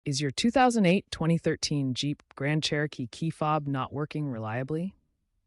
Is your 2008-2013 Jeep Grand Cherokee key fob not working reliably?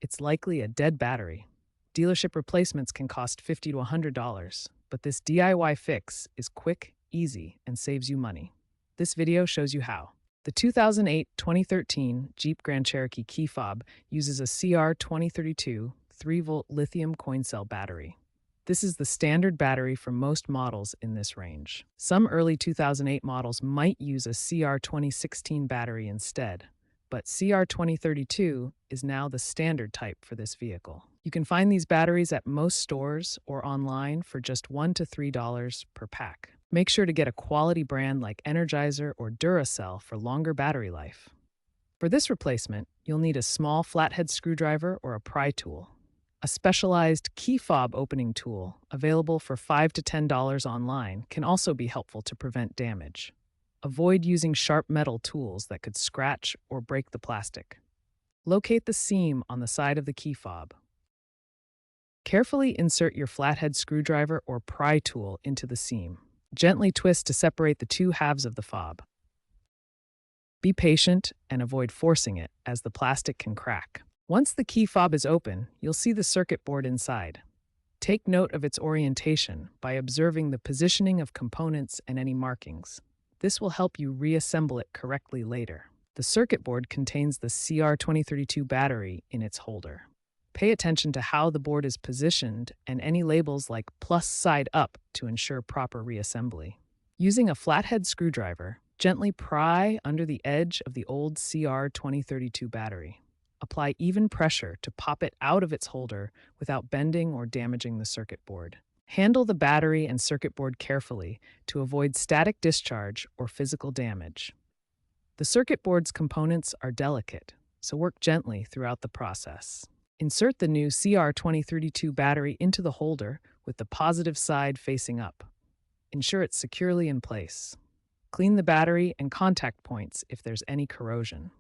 It's likely a dead battery. Dealership replacements can cost $50 to $100, but this DIY fix is quick, easy, and saves you money. This video shows you how. The 2008-2013 Jeep Grand Cherokee key fob uses a CR2032 3-volt lithium coin cell battery. This is the standard battery for most models in this range. Some early 2008 models might use a CR2016 battery instead, but CR2032 is now the standard type for this vehicle. You can find these batteries at most stores or online for just $1 to $3 per pack. Make sure to get a quality brand like Energizer or Duracell for longer battery life. For this replacement, you'll need a small flathead screwdriver or a pry tool. A specialized key fob opening tool, available for $5 to $10 online, can also be helpful to prevent damage. Avoid using sharp metal tools that could scratch or break the plastic. Locate the seam on the side of the key fob. Carefully insert your flathead screwdriver or pry tool into the seam. Gently twist to separate the two halves of the fob. Be patient and avoid forcing it, as the plastic can crack. Once the key fob is open, you'll see the circuit board inside. Take note of its orientation by observing the positioning of components and any markings. This will help you reassemble it correctly later. The circuit board contains the CR2032 battery in its holder. Pay attention to how the board is positioned and any labels like plus side up to ensure proper reassembly. Using a flathead screwdriver, gently pry under the edge of the old CR2032 battery. Apply even pressure to pop it out of its holder without bending or damaging the circuit board. Handle the battery and circuit board carefully to avoid static discharge or physical damage. The circuit board's components are delicate, so work gently throughout the process. Insert the new CR2032 battery into the holder with the positive side facing up. Ensure it's securely in place. Clean the battery and contact points if there's any corrosion.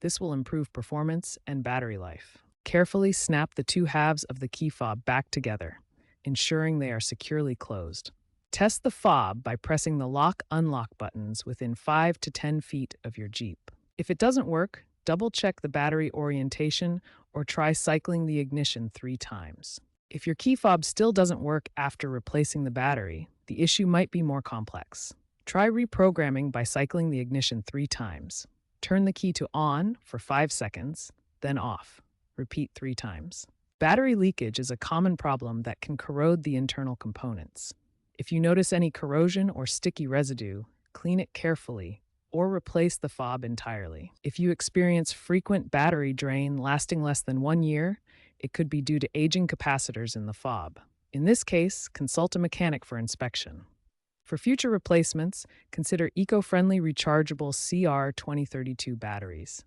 This will improve performance and battery life. Carefully snap the two halves of the key fob back together, ensuring they are securely closed. Test the fob by pressing the lock-unlock buttons within 5 to 10 feet of your Jeep. If it doesn't work, double-check the battery orientation or try cycling the ignition 3 times. If your key fob still doesn't work after replacing the battery, the issue might be more complex. Try reprogramming by cycling the ignition 3 times. Turn the key to on for 5 seconds, then off. Repeat 3 times. Battery leakage is a common problem that can corrode the internal components. If you notice any corrosion or sticky residue, clean it carefully or replace the fob entirely. If you experience frequent battery drain lasting less than 1 year, it could be due to aging capacitors in the fob. In this case, consult a mechanic for inspection. For future replacements, consider eco-friendly rechargeable CR2032 batteries.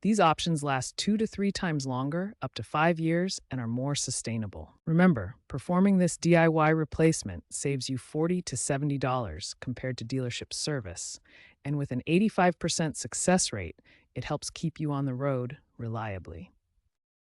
These options last 2 to 3 times longer, up to 5 years, and are more sustainable. Remember, performing this DIY replacement saves you $40 to $70 compared to dealership service, and with an 85% success rate, it helps keep you on the road reliably.